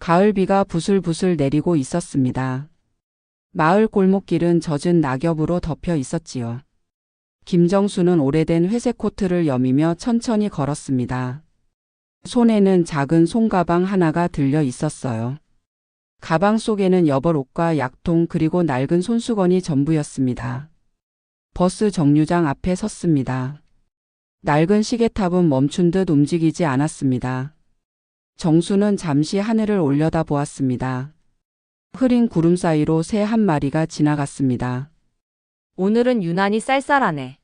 가을비가 부슬부슬 내리고 있었습니다. 마을 골목길은 젖은 낙엽으로 덮여 있었지요. 김정수는 오래된 회색 코트를 여미며 천천히 걸었습니다. 손에는 작은 손가방 하나가 들려 있었어요. 가방 속에는 여벌옷과 약통 그리고 낡은 손수건이 전부였습니다. 버스 정류장 앞에 섰습니다. 낡은 시계탑은 멈춘 듯 움직이지 않았습니다. 정수는 잠시 하늘을 올려다 보았습니다. 흐린 구름 사이로 새 한 마리가 지나갔습니다. 오늘은 유난히 쌀쌀하네.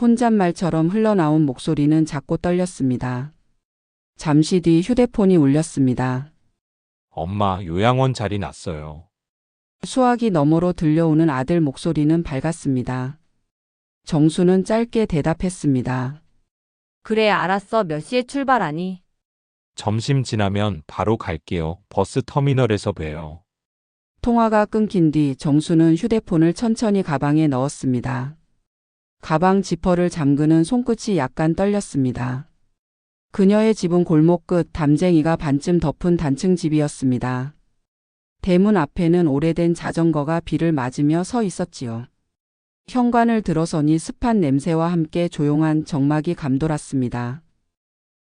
혼잣말처럼 흘러나온 목소리는 작고 떨렸습니다. 잠시 뒤 휴대폰이 울렸습니다. 엄마, 요양원 자리 났어요. 수화기 너머로 들려오는 아들 목소리는 밝았습니다. 정수는 짧게 대답했습니다. 그래, 알았어. 몇 시에 출발하니? 점심 지나면 바로 갈게요. 버스 터미널에서 봬요. 통화가 끊긴 뒤 정수는 휴대폰을 천천히 가방에 넣었습니다. 가방 지퍼를 잠그는 손끝이 약간 떨렸습니다. 그녀의 집은 골목 끝 담쟁이가 반쯤 덮은 단층 집이었습니다. 대문 앞에는 오래된 자전거가 비를 맞으며 서 있었지요. 현관을 들어서니 습한 냄새와 함께 조용한 정막이 감돌았습니다.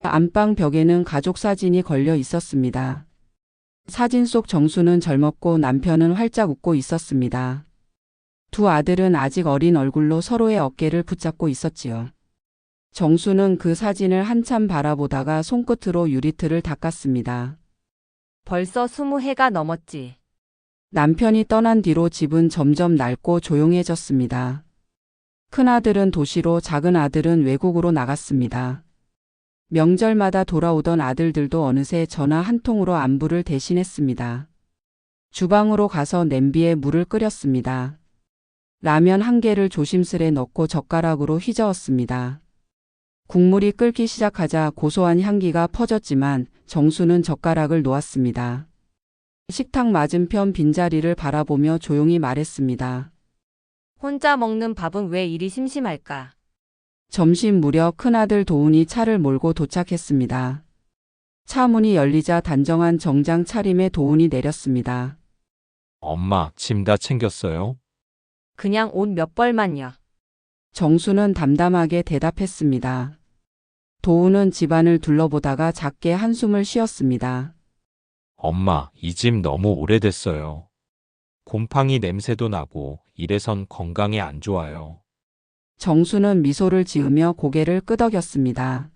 안방 벽에는 가족 사진이 걸려 있었습니다. 사진 속 정수는 젊었고 남편은 활짝 웃고 있었습니다. 두 아들은 아직 어린 얼굴로 서로의 어깨를 붙잡고 있었지요. 정수는 그 사진을 한참 바라보다가 손끝으로 유리틀을 닦았습니다. 벌써 20해가 넘었지. 남편이 떠난 뒤로 집은 점점 낡고 조용해졌습니다. 큰아들은 도시로, 작은 아들은 외국으로 나갔습니다. 명절마다 돌아오던 아들들도 어느새 전화 한 통으로 안부를 대신했습니다. 주방으로 가서 냄비에 물을 끓였습니다. 라면 한 개를 조심스레 넣고 젓가락으로 휘저었습니다. 국물이 끓기 시작하자 고소한 향기가 퍼졌지만 정수는 젓가락을 놓았습니다. 식탁 맞은편 빈자리를 바라보며 조용히 말했습니다. 혼자 먹는 밥은 왜 이리 심심할까? 점심 무렵 큰아들 도훈이 차를 몰고 도착했습니다. 차 문이 열리자 단정한 정장 차림의 도훈이 내렸습니다. 엄마, 짐 다 챙겼어요? 그냥 옷 몇 벌만요. 정수는 담담하게 대답했습니다. 도훈은 집안을 둘러보다가 작게 한숨을 쉬었습니다. 엄마, 이 집 너무 오래됐어요. 곰팡이 냄새도 나고 이래선 건강에 안 좋아요. 정수는 미소를 지으며 고개를 끄덕였습니다.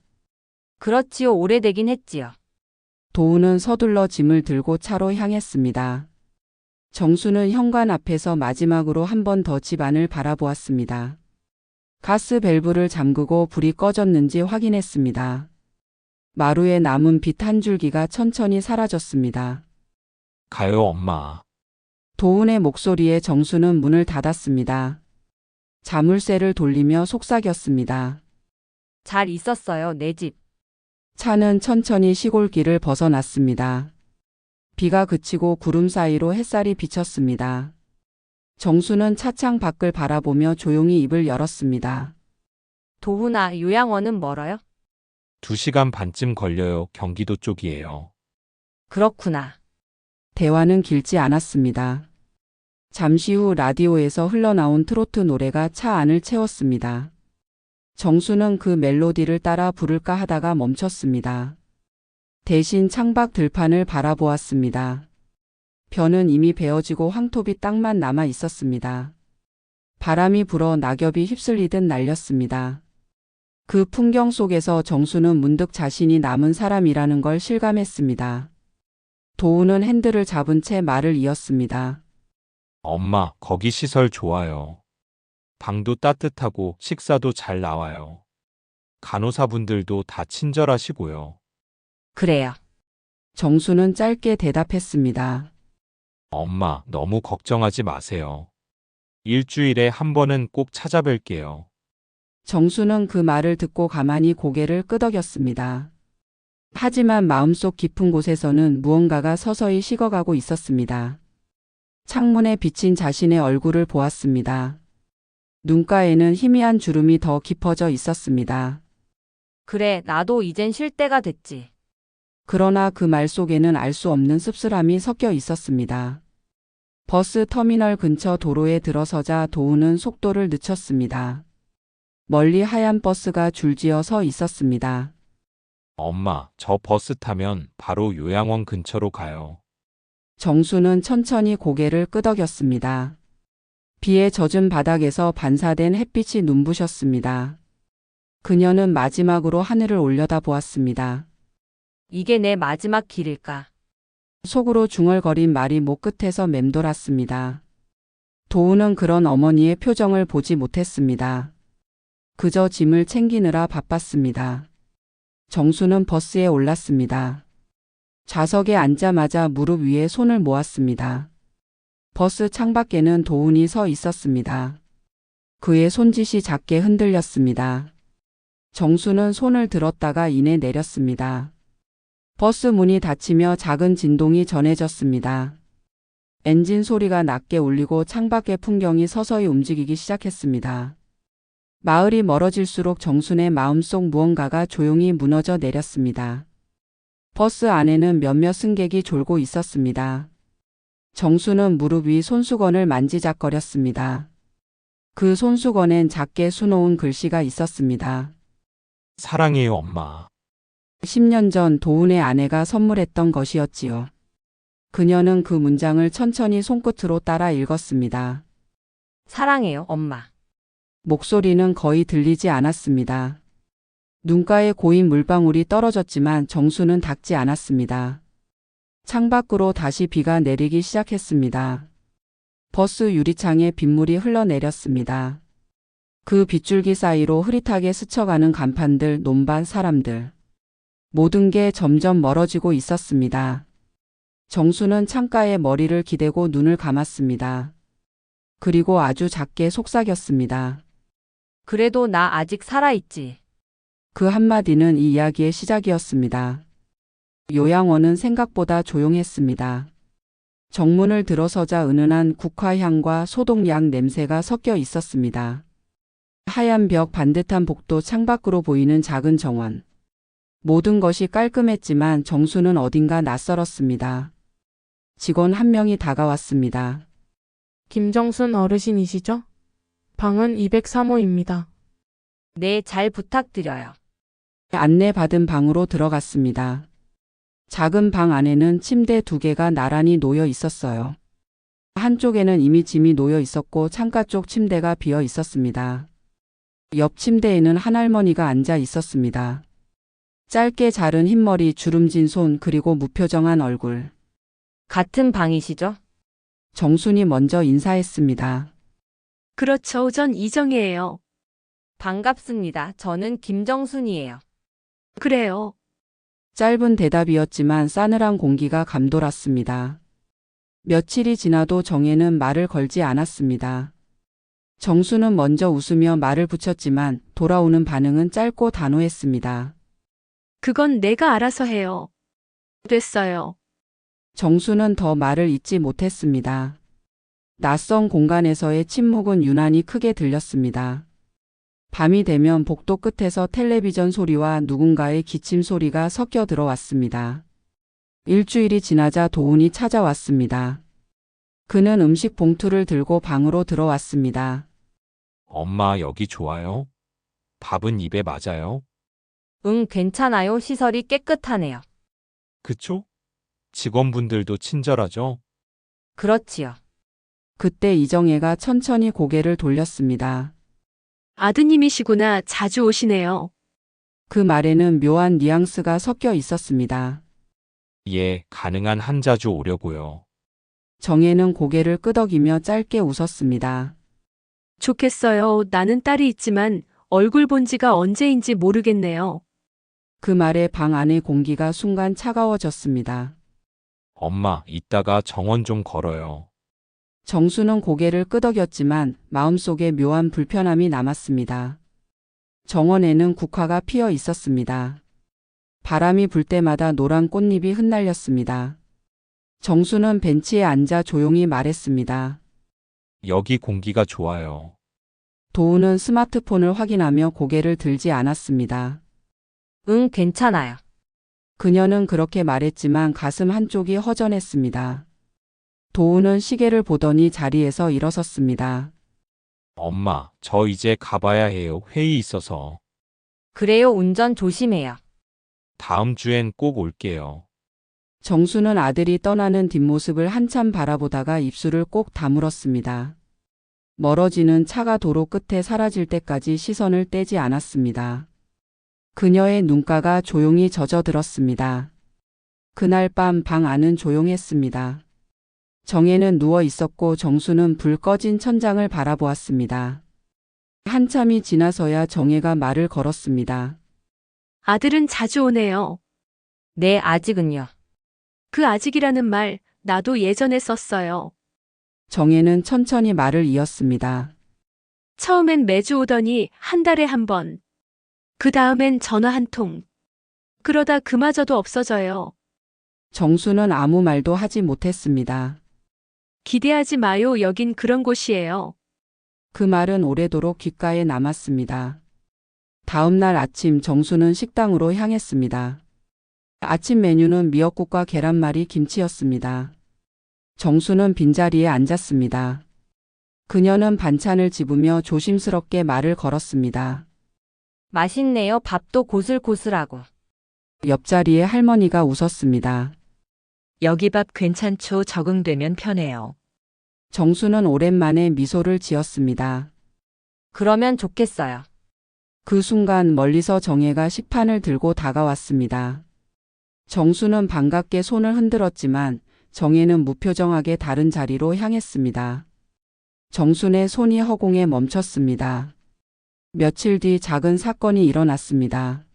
그렇지요. 오래되긴 했지요. 도훈은 서둘러 짐을 들고 차로 향했습니다. 정수는 현관 앞에서 마지막으로 한 번 더 집 안을 바라보았습니다. 가스 밸브를 잠그고 불이 꺼졌는지 확인했습니다. 마루에 남은 빛 한 줄기가 천천히 사라졌습니다. 가요, 엄마. 도훈의 목소리에 정수는 문을 닫았습니다. 자물쇠를 돌리며 속삭였습니다. 잘 있었어요, 내 집. 차는 천천히 시골길을 벗어났습니다. 비가 그치고 구름 사이로 햇살이 비쳤습니다. 정수는 차창 밖을 바라보며 조용히 입을 열었습니다. 도훈아, 요양원은 멀어요? 2시간 반쯤 걸려요. 경기도 쪽이에요. 그렇구나. 대화는 길지 않았습니다. 잠시 후 라디오에서 흘러나온 트로트 노래가 차 안을 채웠습니다. 정수는 그 멜로디를 따라 부를까 하다가 멈췄습니다. 대신 창밖 들판을 바라보았습니다. 벼는 이미 베어지고 황토빛 땅만 남아 있었습니다. 바람이 불어 낙엽이 휩쓸리듯 날렸습니다. 그 풍경 속에서 정수는 문득 자신이 남은 사람이라는 걸 실감했습니다. 도훈은 핸들을 잡은 채 말을 이었습니다. 엄마, 거기 시설 좋아요. 방도 따뜻하고 식사도 잘 나와요. 간호사분들도 다 친절하시고요. 그래요. 정수는 짧게 대답했습니다. 엄마, 너무 걱정하지 마세요. 일주일에 한 번은 꼭 찾아뵐게요. 정수는 그 말을 듣고 가만히 고개를 끄덕였습니다. 하지만 마음속 깊은 곳에서는 무언가가 서서히 식어가고 있었습니다. 창문에 비친 자신의 얼굴을 보았습니다. 눈가에는 희미한 주름이 더 깊어져 있었습니다. 그래, 나도 이젠 쉴 때가 됐지. 그러나 그 말 속에는 알 수 없는 씁쓸함이 섞여 있었습니다. 버스 터미널 근처 도로에 들어서자 도우는 속도를 늦췄습니다. 멀리 하얀 버스가 줄지어 서 있었습니다. 엄마, 저 버스 타면 바로 요양원 근처로 가요. 정수는 천천히 고개를 끄덕였습니다. 비에 젖은 바닥에서 반사된 햇빛이 눈부셨습니다. 그녀는 마지막으로 하늘을 올려다보았습니다. 이게 내 마지막 길일까? 속으로 중얼거린 말이 목 끝에서 맴돌았습니다. 도우는 그런 어머니의 표정을 보지 못했습니다. 그저 짐을 챙기느라 바빴습니다. 정수는 버스에 올랐습니다. 좌석에 앉자마자 무릎 위에 손을 모았습니다. 버스 창밖에는 도훈이 서 있었습니다. 그의 손짓이 작게 흔들렸습니다. 정수는 손을 들었다가 이내 내렸습니다. 버스 문이 닫히며 작은 진동이 전해졌습니다. 엔진 소리가 낮게 울리고 창밖의 풍경이 서서히 움직이기 시작했습니다. 마을이 멀어질수록 정순의 마음속 무언가가 조용히 무너져 내렸습니다. 버스 안에는 몇몇 승객이 졸고 있었습니다. 정수는 무릎 위 손수건을 만지작거렸습니다. 그 손수건엔 작게 수놓은 글씨가 있었습니다. 사랑해요, 엄마. 10년 전 도훈의 아내가 선물했던 것이었지요. 그녀는 그 문장을 천천히 손끝으로 따라 읽었습니다. 사랑해요, 엄마. 목소리는 거의 들리지 않았습니다. 눈가에 고인 물방울이 떨어졌지만 정수는 닿지 않았습니다. 창밖으로 다시 비가 내리기 시작했습니다. 버스 유리창에 빗물이 흘러내렸습니다. 그 빗줄기 사이로 흐릿하게 스쳐가는 간판들, 논밭, 사람들. 모든 게 점점 멀어지고 있었습니다. 정수는 창가에 머리를 기대고 눈을 감았습니다. 그리고 아주 작게 속삭였습니다. 그래도 나 아직 살아있지. 그 한마디는 이 이야기의 시작이었습니다. 요양원은 생각보다 조용했습니다. 정문을 들어서자 은은한 국화향과 소독약 냄새가 섞여 있었습니다. 하얀 벽, 반듯한 복도, 창밖으로 보이는 작은 정원. 모든 것이 깔끔했지만 정수는 어딘가 낯설었습니다. 직원 한 명이 다가왔습니다. 김정순 어르신이시죠? 방은 203호입니다. 네, 잘 부탁드려요. 안내받은 방으로 들어갔습니다. 작은 방 안에는 침대 2개가 나란히 놓여 있었어요. 한쪽에는 이미 짐이 놓여 있었고 창가 쪽 침대가 비어 있었습니다. 옆 침대에는 한할머니가 앉아 있었습니다. 짧게 자른 흰머리, 주름진 손, 그리고 무표정한 얼굴. 같은 방이시죠? 정순이 먼저 인사했습니다. 그렇죠. 전 이정희예요. 반갑습니다. 저는 김정순이에요. 그래요. 짧은 대답이었지만 싸늘한 공기가 감돌았습니다. 며칠이 지나도 정혜는 말을 걸지 않았습니다. 정수는 먼저 웃으며 말을 붙였지만 돌아오는 반응은 짧고 단호했습니다. 그건 내가 알아서 해요. 됐어요. 정수는 더 말을 잇지 못했습니다. 낯선 공간에서의 침묵은 유난히 크게 들렸습니다. 밤이 되면 복도 끝에서 텔레비전 소리와 누군가의 기침 소리가 섞여 들어왔습니다. 일주일이 지나자 도훈이 찾아왔습니다. 그는 음식 봉투를 들고 방으로 들어왔습니다. 엄마, 여기 좋아요? 밥은 입에 맞아요? 응, 괜찮아요. 시설이 깨끗하네요. 그쵸? 직원분들도 친절하죠? 그렇지요. 그때 이정혜가 천천히 고개를 돌렸습니다. 아드님이시구나. 자주 오시네요. 그 말에는 묘한 뉘앙스가 섞여 있었습니다. 예, 가능한 한 자주 오려고요. 정혜는 고개를 끄덕이며 짧게 웃었습니다. 좋겠어요. 나는 딸이 있지만 얼굴 본 지가 언제인지 모르겠네요. 그 말에 방 안의 공기가 순간 차가워졌습니다. 엄마, 이따가 정원 좀 걸어요. 정수는 고개를 끄덕였지만 마음속에 묘한 불편함이 남았습니다. 정원에는 국화가 피어 있었습니다. 바람이 불 때마다 노란 꽃잎이 흩날렸습니다. 정수는 벤치에 앉아 조용히 말했습니다. 여기 공기가 좋아요. 도우는 스마트폰을 확인하며 고개를 들지 않았습니다. 응, 괜찮아요. 그녀는 그렇게 말했지만 가슴 한쪽이 허전했습니다. 도우는 시계를 보더니 자리에서 일어섰습니다. 엄마, 저 이제 가봐야 해요. 회의 있어서. 그래요, 운전 조심해요. 다음 주엔 꼭 올게요. 정수는 아들이 떠나는 뒷모습을 한참 바라보다가 입술을 꼭 다물었습니다. 멀어지는 차가 도로 끝에 사라질 때까지 시선을 떼지 않았습니다. 그녀의 눈가가 조용히 젖어들었습니다. 그날 밤 방 안은 조용했습니다. 정혜는 누워 있었고 정수는 불 꺼진 천장을 바라보았습니다. 한참이 지나서야 정혜가 말을 걸었습니다. 아들은 자주 오네요. 네, 아직은요. 그 아직이라는 말, 나도 예전에 썼어요. 정혜는 천천히 말을 이었습니다. 처음엔 매주 오더니 한 달에 한 번. 그 다음엔 전화 한 통. 그러다 그마저도 없어져요. 정수는 아무 말도 하지 못했습니다. 기대하지 마요. 여긴 그런 곳이에요. 그 말은 오래도록 귓가에 남았습니다. 다음 날 아침 정수는 식당으로 향했습니다. 아침 메뉴는 미역국과 계란말이 김치였습니다. 정수는 빈자리에 앉았습니다. 그녀는 반찬을 집으며 조심스럽게 말을 걸었습니다. 맛있네요. 밥도 고슬고슬하고. 옆자리에 할머니가 웃었습니다. 여기 밥 괜찮죠? 적응되면 편해요. 정수는 오랜만에 미소를 지었습니다. 그러면 좋겠어요. 그 순간 멀리서 정혜가 식판을 들고 다가왔습니다. 정수는 반갑게 손을 흔들었지만 정혜는 무표정하게 다른 자리로 향했습니다. 정순의 손이 허공에 멈췄습니다. 며칠 뒤 작은 사건이 일어났습니다.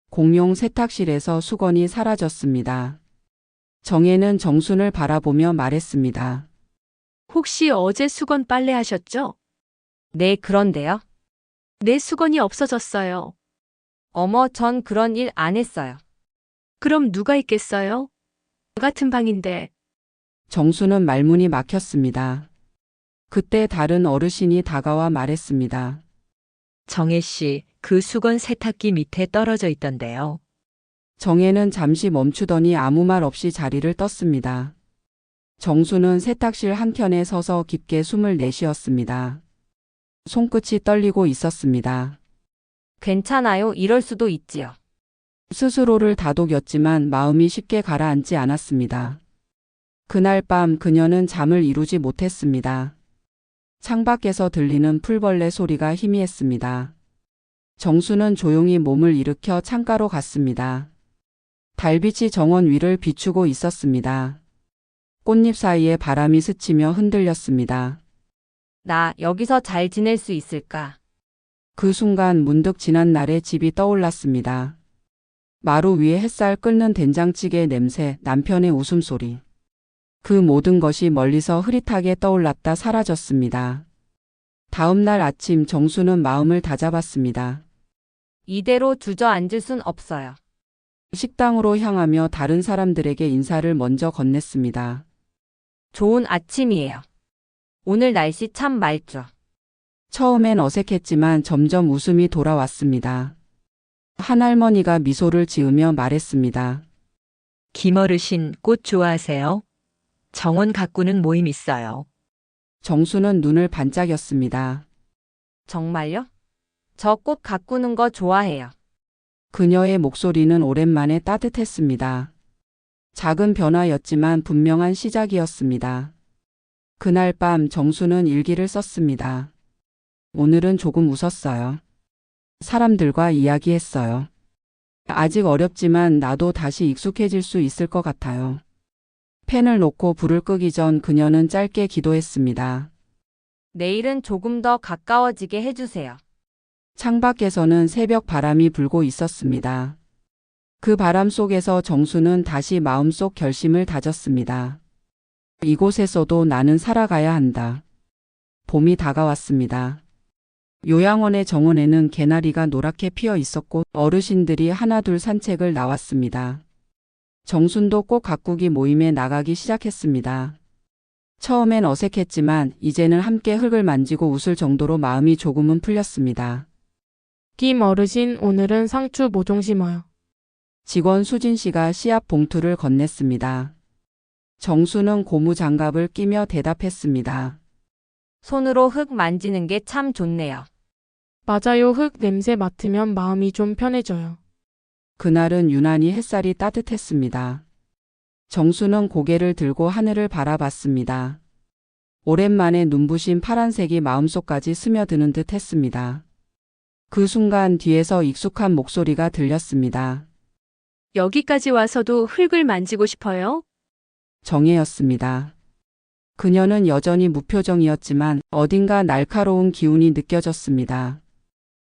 공용 세탁실에서 수건이 사라졌습니다. 정혜는 정순을 바라보며 말했습니다. 혹시 어제 수건 빨래하셨죠? 네, 그런데요. 내 수건이 없어졌어요. 어머, 전 그런 일 안 했어요. 그럼 누가 있겠어요? 같은 방인데. 정수는 말문이 막혔습니다. 그때 다른 어르신이 다가와 말했습니다. 정혜 씨, 그 수건 세탁기 밑에 떨어져 있던데요. 정혜는 잠시 멈추더니 아무 말 없이 자리를 떴습니다. 정수는 세탁실 한켠에 서서 깊게 숨을 내쉬었습니다. 손끝이 떨리고 있었습니다. 괜찮아요. 이럴 수도 있지요. 스스로를 다독였지만 마음이 쉽게 가라앉지 않았습니다. 그날 밤 그녀는 잠을 이루지 못했습니다. 창밖에서 들리는 풀벌레 소리가 희미했습니다. 정수는 조용히 몸을 일으켜 창가로 갔습니다. 달빛이 정원 위를 비추고 있었습니다. 꽃잎 사이에 바람이 스치며 흔들렸습니다. 나 여기서 잘 지낼 수 있을까? 그 순간 문득 지난 날의 집이 떠올랐습니다. 마루 위에 햇살 끓는 된장찌개 냄새, 남편의 웃음소리. 그 모든 것이 멀리서 흐릿하게 떠올랐다 사라졌습니다. 다음 날 아침 정수는 마음을 다잡았습니다. 이대로 주저앉을 순 없어요. 식당으로 향하며 다른 사람들에게 인사를 먼저 건넸습니다. 좋은 아침이에요. 오늘 날씨 참 맑죠. 처음엔 어색했지만 점점 웃음이 돌아왔습니다. 한 할머니가 미소를 지으며 말했습니다. 김어르신 꽃 좋아하세요? 정원 가꾸는 모임 있어요. 정수는 눈을 반짝였습니다. 정말요? 저 꽃 가꾸는 거 좋아해요. 그녀의 목소리는 오랜만에 따뜻했습니다. 작은 변화였지만 분명한 시작이었습니다. 그날 밤 정수는 일기를 썼습니다. 오늘은 조금 웃었어요. 사람들과 이야기했어요. 아직 어렵지만 나도 다시 익숙해질 수 있을 것 같아요. 펜을 놓고 불을 끄기 전 그녀는 짧게 기도했습니다. 내일은 조금 더 가까워지게 해주세요. 창밖에서는 새벽 바람이 불고 있었습니다. 그 바람 속에서 정수는 다시 마음속 결심을 다졌습니다. 이곳에서도 나는 살아가야 한다. 봄이 다가왔습니다. 요양원의 정원에는 개나리가 노랗게 피어 있었고 어르신들이 하나둘 산책을 나왔습니다. 정순도 꽃 가꾸기 모임에 나가기 시작했습니다. 처음엔 어색했지만 이제는 함께 흙을 만지고 웃을 정도로 마음이 조금은 풀렸습니다. 김 어르신, 오늘은 상추 모종 심어요. 직원 수진 씨가 씨앗 봉투를 건넸습니다. 정수는 고무 장갑을 끼며 대답했습니다. 손으로 흙 만지는 게 참 좋네요. 맞아요. 흙 냄새 맡으면 마음이 좀 편해져요. 그날은 유난히 햇살이 따뜻했습니다. 정수는 고개를 들고 하늘을 바라봤습니다. 오랜만에 눈부신 파란색이 마음속까지 스며드는 듯 했습니다. 그 순간 뒤에서 익숙한 목소리가 들렸습니다. 여기까지 와서도 흙을 만지고 싶어요? 정혜였습니다. 그녀는 여전히 무표정이었지만 어딘가 날카로운 기운이 느껴졌습니다.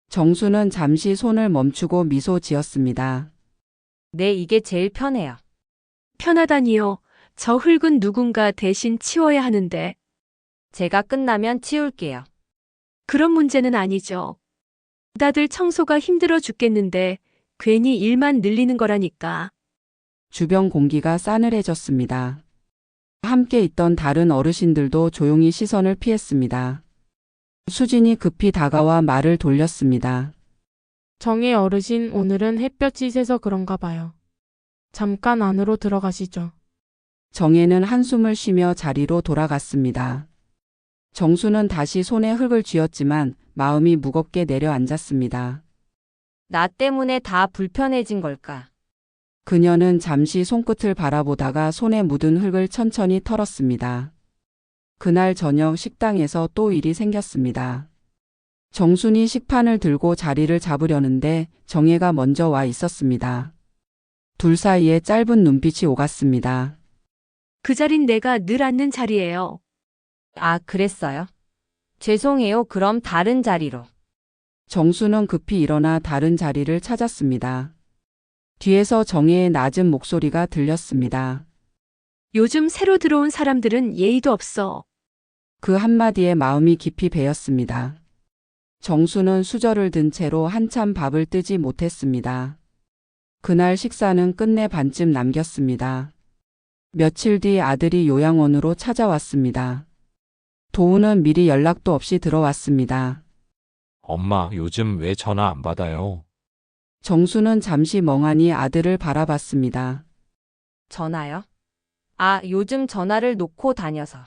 정수는 잠시 손을 멈추고 미소 지었습니다. 네, 이게 제일 편해요. 편하다니요. 저 흙은 누군가 대신 치워야 하는데. 제가 끝나면 치울게요. 그런 문제는 아니죠. 다들 청소가 힘들어 죽겠는데 괜히 일만 늘리는 거라니까. 주변 공기가 싸늘해졌습니다. 함께 있던 다른 어르신들도 조용히 시선을 피했습니다. 수진이 급히 다가와 말을 돌렸습니다. 정혜 어르신, 오늘은 햇볕이 세서 그런가 봐요. 잠깐 안으로 들어가시죠. 정혜는 한숨을 쉬며 자리로 돌아갔습니다. 정수는 다시 손에 흙을 쥐었지만 마음이 무겁게 내려앉았습니다. 나 때문에 다 불편해진 걸까? 그녀는 잠시 손끝을 바라보다가 손에 묻은 흙을 천천히 털었습니다. 그날 저녁 식당에서 또 일이 생겼습니다. 정순이 식판을 들고 자리를 잡으려는데 정혜가 먼저 와 있었습니다. 둘 사이에 짧은 눈빛이 오갔습니다. 그 자린 내가 늘 앉는 자리예요. 아, 그랬어요? 죄송해요. 그럼 다른 자리로. 정수는 급히 일어나 다른 자리를 찾았습니다. 뒤에서 정혜의 낮은 목소리가 들렸습니다. 요즘 새로 들어온 사람들은 예의도 없어. 그 한마디에 마음이 깊이 베었습니다. 정수는 수저를 든 채로 한참 밥을 뜨지 못했습니다. 그날 식사는 끝내 반쯤 남겼습니다. 며칠 뒤 아들이 요양원으로 찾아왔습니다. 도우는 미리 연락도 없이 들어왔습니다. 엄마, 요즘 왜 전화 안 받아요? 정수는 잠시 멍하니 아들을 바라봤습니다. 전화요? 아, 요즘 전화를 놓고 다녀서.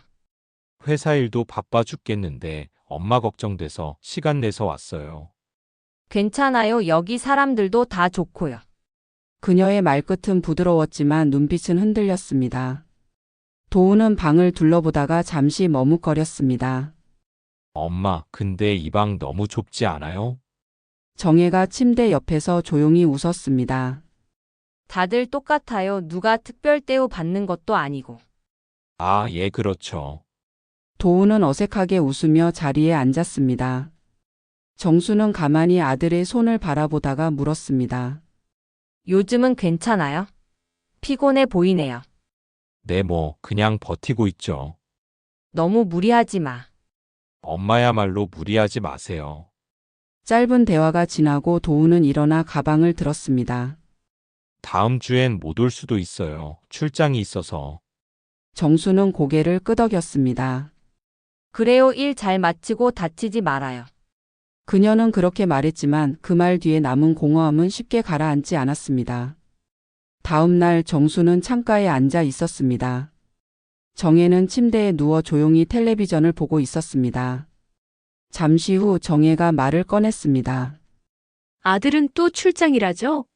회사 일도 바빠 죽겠는데 엄마 걱정돼서 시간 내서 왔어요. 괜찮아요. 여기 사람들도 다 좋고요. 그녀의 말끝은 부드러웠지만 눈빛은 흔들렸습니다. 도우는 방을 둘러보다가 잠시 머뭇거렸습니다. 엄마, 근데 이 방 너무 좁지 않아요? 정혜가 침대 옆에서 조용히 웃었습니다. 다들 똑같아요. 누가 특별 대우 받는 것도 아니고. 아, 예, 그렇죠. 도우는 어색하게 웃으며 자리에 앉았습니다. 정수는 가만히 아들의 손을 바라보다가 물었습니다. 요즘은 괜찮아요? 피곤해 보이네요. 네, 그냥 버티고 있죠. 너무 무리하지 마. 엄마야말로 무리하지 마세요. 짧은 대화가 지나고 도우는 일어나 가방을 들었습니다. 다음 주엔 못 올 수도 있어요. 출장이 있어서. 정수는 고개를 끄덕였습니다. 그래요. 일 잘 마치고 다치지 말아요. 그녀는 그렇게 말했지만 그 말 뒤에 남은 공허함은 쉽게 가라앉지 않았습니다. 다음 날 정수는 창가에 앉아 있었습니다. 정혜는 침대에 누워 조용히 텔레비전을 보고 있었습니다. 잠시 후 정혜가 말을 꺼냈습니다. 아들은 또 출장이라죠?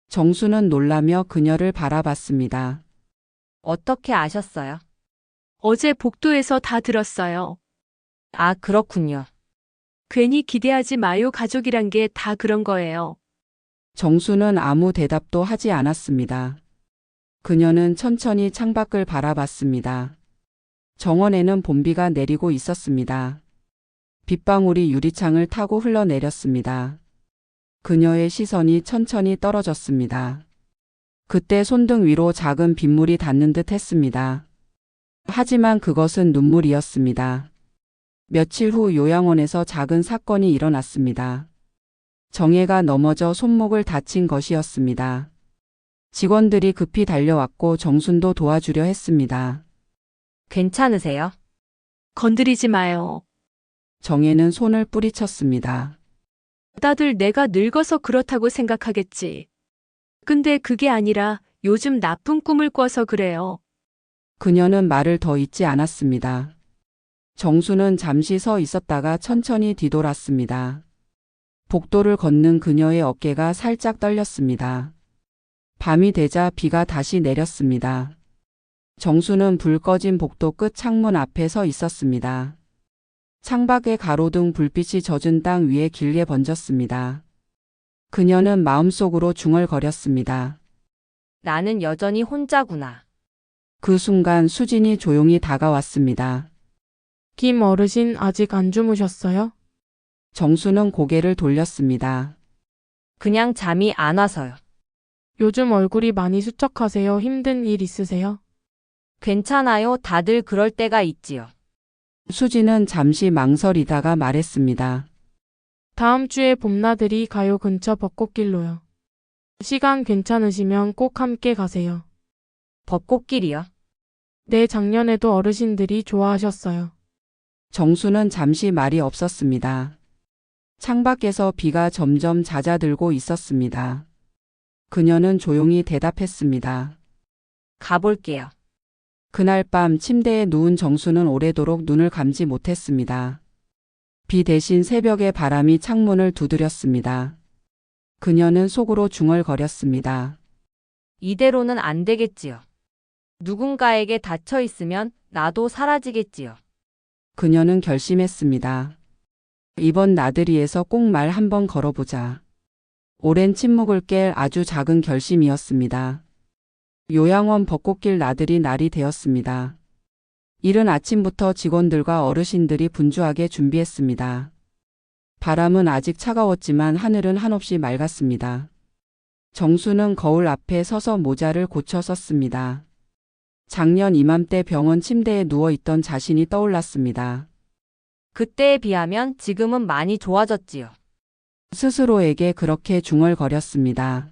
정수는 놀라며 그녀를 바라봤습니다. 어떻게 아셨어요? 어제 복도에서 다 들었어요. 아, 그렇군요. 괜히 기대하지 마요. 가족이란 게 다 그런 거예요. 정수는 아무 대답도 하지 않았습니다. 그녀는 천천히 창밖을 바라봤습니다. 정원에는 봄비가 내리고 있었습니다. 빗방울이 유리창을 타고 흘러내렸습니다. 그녀의 시선이 천천히 떨어졌습니다. 그때 손등 위로 작은 빗물이 닿는 듯 했습니다. 하지만 그것은 눈물이었습니다. 며칠 후 요양원에서 작은 사건이 일어났습니다. 정혜가 넘어져 손목을 다친 것이었습니다. 직원들이 급히 달려왔고 정순도 도와주려 했습니다. 괜찮으세요? 건드리지 마요. 정혜는 손을 뿌리쳤습니다. 다들 내가 늙어서 그렇다고 생각하겠지. 근데 그게 아니라 요즘 나쁜 꿈을 꿔서 그래요. 그녀는 말을 더 잇지 않았습니다. 정수는 잠시 서 있었다가 천천히 뒤돌았습니다. 복도를 걷는 그녀의 어깨가 살짝 떨렸습니다. 밤이 되자 비가 다시 내렸습니다. 정수는 불 꺼진 복도 끝 창문 앞에 서 있었습니다. 창밖의 가로등 불빛이 젖은 땅 위에 길게 번졌습니다. 그녀는 마음속으로 중얼거렸습니다. 나는 여전히 혼자구나. 그 순간 수진이 조용히 다가왔습니다. 김 어르신 아직 안 주무셨어요? 정수는 고개를 돌렸습니다. 그냥 잠이 안 와서요. 요즘 얼굴이 많이 수척하세요. 힘든 일 있으세요? 괜찮아요. 다들 그럴 때가 있지요. 수진은 잠시 망설이다가 말했습니다. 다음 주에 봄나들이 가요 근처 벚꽃길로요. 시간 괜찮으시면 꼭 함께 가세요. 벚꽃길이요. 네, 작년에도 어르신들이 좋아하셨어요. 정수는 잠시 말이 없었습니다. 창밖에서 비가 점점 잦아들고 있었습니다. 그녀는 조용히 대답했습니다. 가볼게요. 그날 밤 침대에 누운 정수는 오래도록 눈을 감지 못했습니다. 비 대신 새벽의 바람이 창문을 두드렸습니다. 그녀는 속으로 중얼거렸습니다. 이대로는 안 되겠지요. 누군가에게 닫혀 있으면 나도 사라지겠지요. 그녀는 결심했습니다. 이번 나들이에서 꼭 말 한번 걸어보자. 오랜 침묵을 깰 아주 작은 결심이었습니다. 요양원 벚꽃길 나들이 날이 되었습니다. 이른 아침부터 직원들과 어르신들이 분주하게 준비했습니다. 바람은 아직 차가웠지만 하늘은 한없이 맑았습니다. 정수는 거울 앞에 서서 모자를 고쳐 썼습니다. 작년 이맘때 병원 침대에 누워있던 자신이 떠올랐습니다. 그때에 비하면 지금은 많이 좋아졌지요. 스스로에게 그렇게 중얼거렸습니다.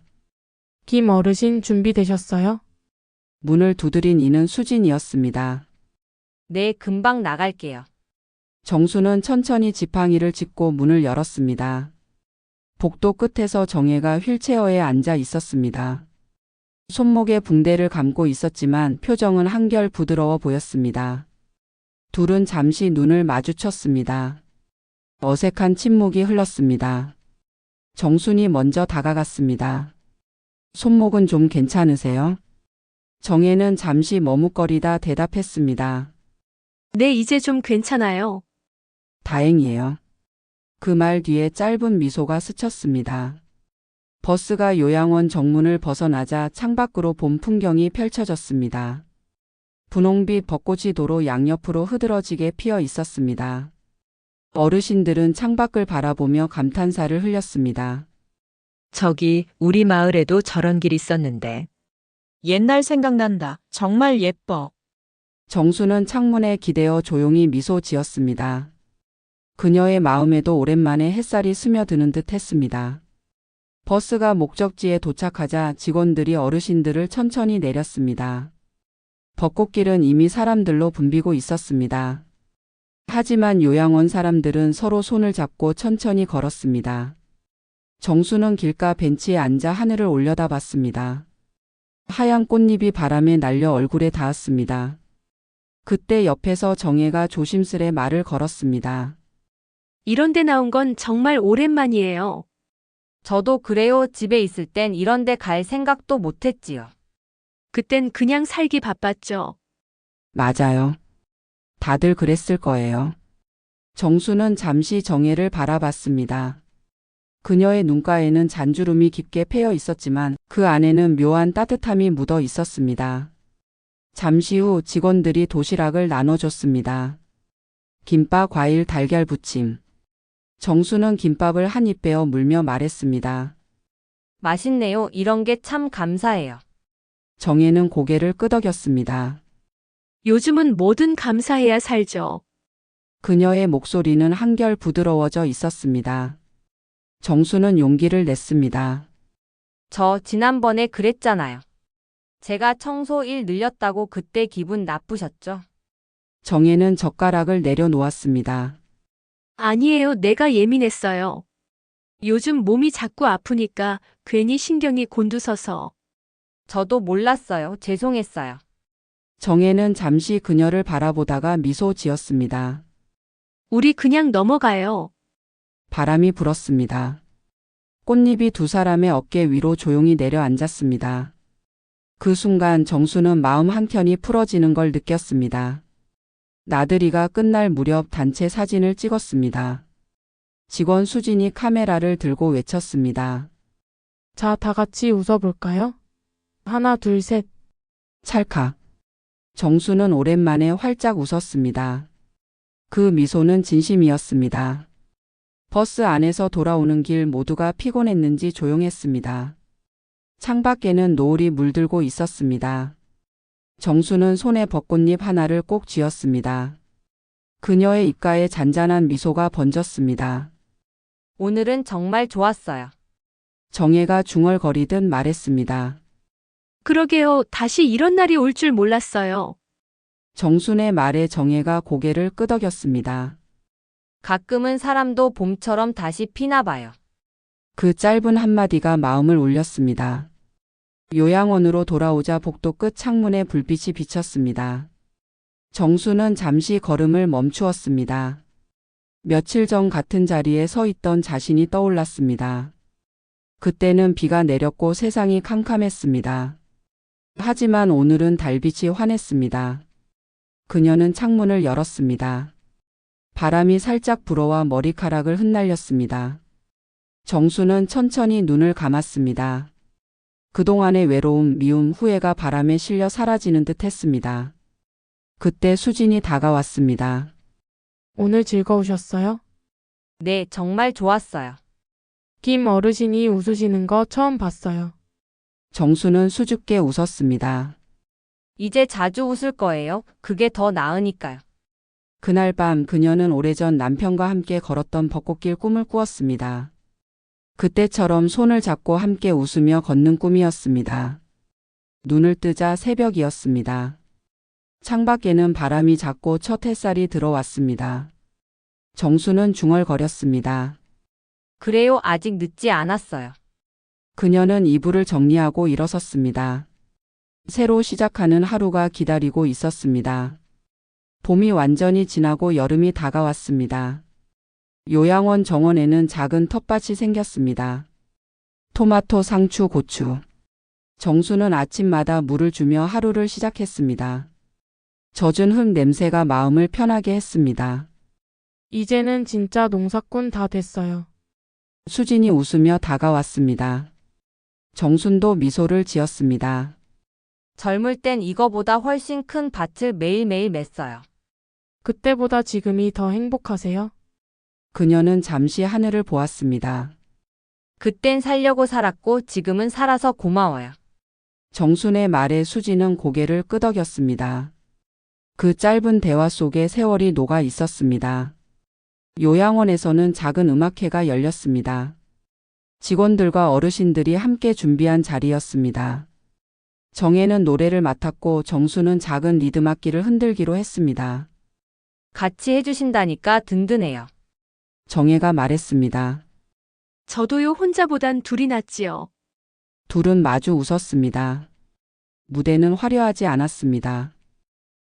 김 어르신 준비되셨어요? 문을 두드린 이는 수진이었습니다. 네, 금방 나갈게요. 정수는 천천히 지팡이를 짚고 문을 열었습니다. 복도 끝에서 정혜가 휠체어에 앉아 있었습니다. 손목에 붕대를 감고 있었지만 표정은 한결 부드러워 보였습니다. 둘은 잠시 눈을 마주쳤습니다. 어색한 침묵이 흘렀습니다. 정순이 먼저 다가갔습니다. 손목은 좀 괜찮으세요? 정혜는 잠시 머뭇거리다 대답했습니다. 네, 이제 좀 괜찮아요. 다행이에요. 그 말 뒤에 짧은 미소가 스쳤습니다. 버스가 요양원 정문을 벗어나자 창밖으로 봄 풍경이 펼쳐졌습니다. 분홍빛 벚꽃이 도로 양옆으로 흐드러지게 피어 있었습니다. 어르신들은 창밖을 바라보며 감탄사를 흘렸습니다. 저기 우리 마을에도 저런 길 있었는데. 옛날 생각난다. 정말 예뻐. 정수는 창문에 기대어 조용히 미소 지었습니다. 그녀의 마음에도 오랜만에 햇살이 스며드는 듯 했습니다. 버스가 목적지에 도착하자 직원들이 어르신들을 천천히 내렸습니다. 벚꽃길은 이미 사람들로 붐비고 있었습니다. 하지만 요양원 사람들은 서로 손을 잡고 천천히 걸었습니다. 정수는 길가 벤치에 앉아 하늘을 올려다봤습니다. 하얀 꽃잎이 바람에 날려 얼굴에 닿았습니다. 그때 옆에서 정혜가 조심스레 말을 걸었습니다. 이런 데 나온 건 정말 오랜만이에요. 저도 그래요. 집에 있을 땐 이런 데 갈 생각도 못 했지요. 그땐 그냥 살기 바빴죠. 맞아요. 다들 그랬을 거예요. 정수는 잠시 정혜를 바라봤습니다. 그녀의 눈가에는 잔주름이 깊게 패여 있었지만 그 안에는 묘한 따뜻함이 묻어 있었습니다. 잠시 후 직원들이 도시락을 나눠줬습니다. 김밥, 과일, 달걀 부침. 정수는 김밥을 한 입 베어 물며 말했습니다. 맛있네요. 이런 게 참 감사해요. 정혜는 고개를 끄덕였습니다. 요즘은 뭐든 감사해야 살죠. 그녀의 목소리는 한결 부드러워져 있었습니다. 정수는 용기를 냈습니다. 저 지난번에 그랬잖아요. 제가 청소 일 늘렸다고 그때 기분 나쁘셨죠? 정혜는 젓가락을 내려놓았습니다. 아니에요. 내가 예민했어요. 요즘 몸이 자꾸 아프니까 괜히 신경이 곤두서서. 저도 몰랐어요. 죄송했어요. 정혜는 잠시 그녀를 바라보다가 미소 지었습니다. 우리 그냥 넘어가요. 바람이 불었습니다. 꽃잎이 두 사람의 어깨 위로 조용히 내려앉았습니다. 그 순간 정수는 마음 한켠이 풀어지는 걸 느꼈습니다. 나들이가 끝날 무렵 단체 사진을 찍었습니다. 직원 수진이 카메라를 들고 외쳤습니다. 자, 다 같이 웃어볼까요? 하나, 둘, 셋. 찰칵. 정수는 오랜만에 활짝 웃었습니다. 그 미소는 진심이었습니다. 버스 안에서 돌아오는 길 모두가 피곤했는지 조용했습니다. 창밖에는 노을이 물들고 있었습니다. 정수는 손에 벚꽃잎 하나를 꼭 쥐었습니다. 그녀의 입가에 잔잔한 미소가 번졌습니다. 오늘은 정말 좋았어요. 정혜가 중얼거리듯 말했습니다. 그러게요. 다시 이런 날이 올 줄 몰랐어요. 정순의 말에 정혜가 고개를 끄덕였습니다. 가끔은 사람도 봄처럼 다시 피나 봐요. 그 짧은 한마디가 마음을 울렸습니다. 요양원으로 돌아오자 복도 끝 창문에 불빛이 비쳤습니다. 정수는 잠시 걸음을 멈추었습니다. 며칠 전 같은 자리에 서 있던 자신이 떠올랐습니다. 그때는 비가 내렸고 세상이 캄캄했습니다. 하지만 오늘은 달빛이 환했습니다. 그녀는 창문을 열었습니다. 바람이 살짝 불어와 머리카락을 흩날렸습니다. 정수는 천천히 눈을 감았습니다. 그동안의 외로움, 미움, 후회가 바람에 실려 사라지는 듯 했습니다. 그때 수진이 다가왔습니다. 오늘 즐거우셨어요? 네, 정말 좋았어요. 김 어르신이 웃으시는 거 처음 봤어요. 정수는 수줍게 웃었습니다. 이제 자주 웃을 거예요. 그게 더 나으니까요. 그날 밤 그녀는 오래전 남편과 함께 걸었던 벚꽃길 꿈을 꾸었습니다. 그때처럼 손을 잡고 함께 웃으며 걷는 꿈이었습니다. 눈을 뜨자 새벽이었습니다. 창밖에는 바람이 작고 첫 햇살이 들어왔습니다. 정수는 중얼거렸습니다. 그래요, 아직 늦지 않았어요. 그녀는 이불을 정리하고 일어섰습니다. 새로 시작하는 하루가 기다리고 있었습니다. 봄이 완전히 지나고 여름이 다가왔습니다. 요양원 정원에는 작은 텃밭이 생겼습니다. 토마토, 상추, 고추. 정수는 아침마다 물을 주며 하루를 시작했습니다. 젖은 흙 냄새가 마음을 편하게 했습니다. 이제는 진짜 농사꾼 다 됐어요. 수진이 웃으며 다가왔습니다. 정순도 미소를 지었습니다. 젊을 땐 이거보다 훨씬 큰 밭을 매일매일 맸어요. 그때보다 지금이 더 행복하세요? 그녀는 잠시 하늘을 보았습니다. 그땐 살려고 살았고 지금은 살아서 고마워요. 정순의 말에 수지는 고개를 끄덕였습니다. 그 짧은 대화 속에 세월이 녹아 있었습니다. 요양원에서는 작은 음악회가 열렸습니다. 직원들과 어르신들이 함께 준비한 자리였습니다. 정혜는 노래를 맡았고 정수는 작은 리듬악기를 흔들기로 했습니다. 같이 해주신다니까 든든해요. 정혜가 말했습니다. 저도요, 혼자보단 둘이 낫지요. 둘은 마주 웃었습니다. 무대는 화려하지 않았습니다.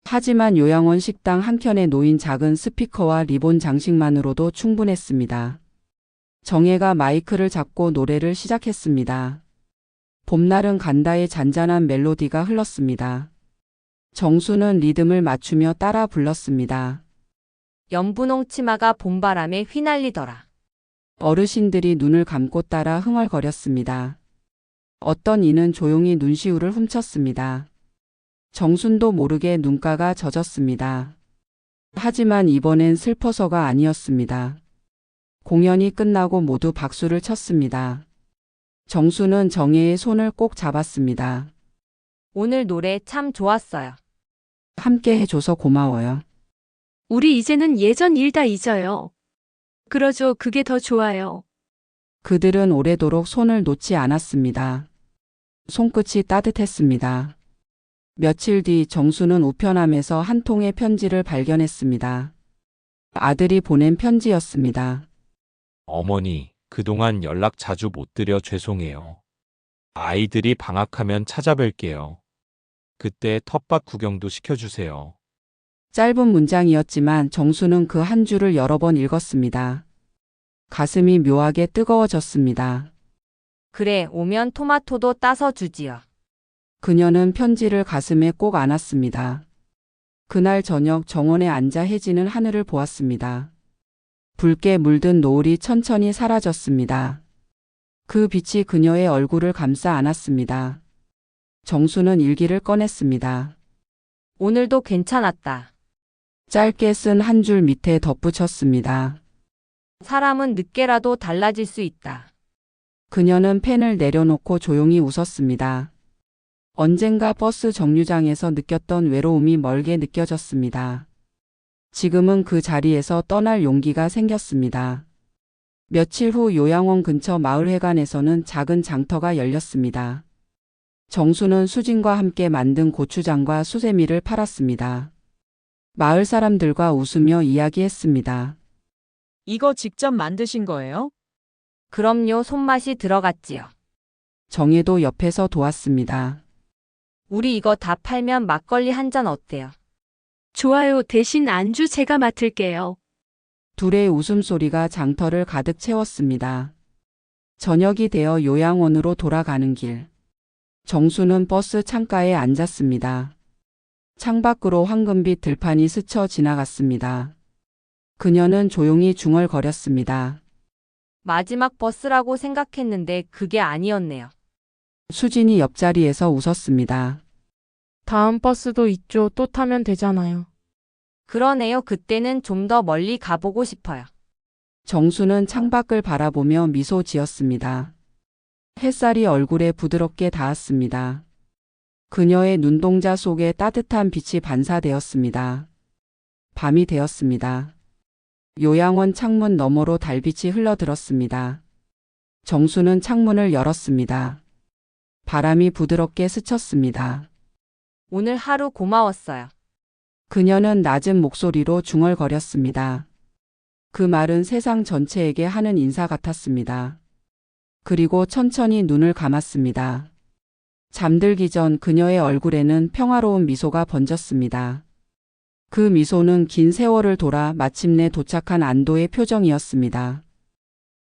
하지만 요양원 식당 한켠에 놓인 작은 스피커와 리본 장식만으로도 충분했습니다. 정혜가 마이크를 잡고 노래를 시작했습니다. 봄날은 간다의 잔잔한 멜로디가 흘렀습니다. 정수는 리듬을 맞추며 따라 불렀습니다. 연분홍 치마가 봄바람에 휘날리더라. 어르신들이 눈을 감고 따라 흥얼거렸습니다. 어떤 이는 조용히 눈시울을 훔쳤습니다. 정순도 모르게 눈가가 젖었습니다. 하지만 이번엔 슬퍼서가 아니었습니다. 공연이 끝나고 모두 박수를 쳤습니다. 정수는 정혜의 손을 꼭 잡았습니다. 오늘 노래 참 좋았어요. 함께 해줘서 고마워요. 우리 이제는 예전 일 다 잊어요. 그러죠. 그게 더 좋아요. 그들은 오래도록 손을 놓지 않았습니다. 손끝이 따뜻했습니다. 며칠 뒤 정수는 우편함에서 한 통의 편지를 발견했습니다. 아들이 보낸 편지였습니다. 어머니, 그동안 연락 자주 못 드려 죄송해요. 아이들이 방학하면 찾아뵐게요. 그때 텃밭 구경도 시켜주세요. 짧은 문장이었지만 정수는 그 한 줄을 여러 번 읽었습니다. 가슴이 묘하게 뜨거워졌습니다. 그래, 오면 토마토도 따서 주지요. 그녀는 편지를 가슴에 꼭 안았습니다. 그날 저녁 정원에 앉아 해지는 하늘을 보았습니다. 붉게 물든 노을이 천천히 사라졌습니다. 그 빛이 그녀의 얼굴을 감싸 안았습니다. 정수는 일기를 꺼냈습니다. 오늘도 괜찮았다. 짧게 쓴 한 줄 밑에 덧붙였습니다. 사람은 늦게라도 달라질 수 있다. 그녀는 펜을 내려놓고 조용히 웃었습니다. 언젠가 버스 정류장에서 느꼈던 외로움이 멀게 느껴졌습니다. 지금은 그 자리에서 떠날 용기가 생겼습니다. 며칠 후 요양원 근처 마을회관에서는 작은 장터가 열렸습니다. 정수는 수진과 함께 만든 고추장과 수세미를 팔았습니다. 마을 사람들과 웃으며 이야기했습니다. 이거 직접 만드신 거예요? 그럼요, 손맛이 들어갔지요. 정혜도 옆에서 도왔습니다. 우리 이거 다 팔면 막걸리 한 잔 어때요? 좋아요. 대신 안주 제가 맡을게요. 둘의 웃음소리가 장터를 가득 채웠습니다. 저녁이 되어 요양원으로 돌아가는 길. 정수는 버스 창가에 앉았습니다. 창밖으로 황금빛 들판이 스쳐 지나갔습니다. 그녀는 조용히 중얼거렸습니다. 마지막 버스라고 생각했는데 그게 아니었네요. 수진이 옆자리에서 웃었습니다. 다음 버스도 있죠. 또 타면 되잖아요. 그러네요. 그때는 좀 더 멀리 가보고 싶어요. 정수는 창밖을 바라보며 미소 지었습니다. 햇살이 얼굴에 부드럽게 닿았습니다. 그녀의 눈동자 속에 따뜻한 빛이 반사되었습니다. 밤이 되었습니다. 요양원 창문 너머로 달빛이 흘러들었습니다. 정수는 창문을 열었습니다. 바람이 부드럽게 스쳤습니다. 오늘 하루 고마웠어요. 그녀는 낮은 목소리로 중얼거렸습니다. 그 말은 세상 전체에게 하는 인사 같았습니다. 그리고 천천히 눈을 감았습니다. 잠들기 전 그녀의 얼굴에는 평화로운 미소가 번졌습니다. 그 미소는 긴 세월을 돌아 마침내 도착한 안도의 표정이었습니다.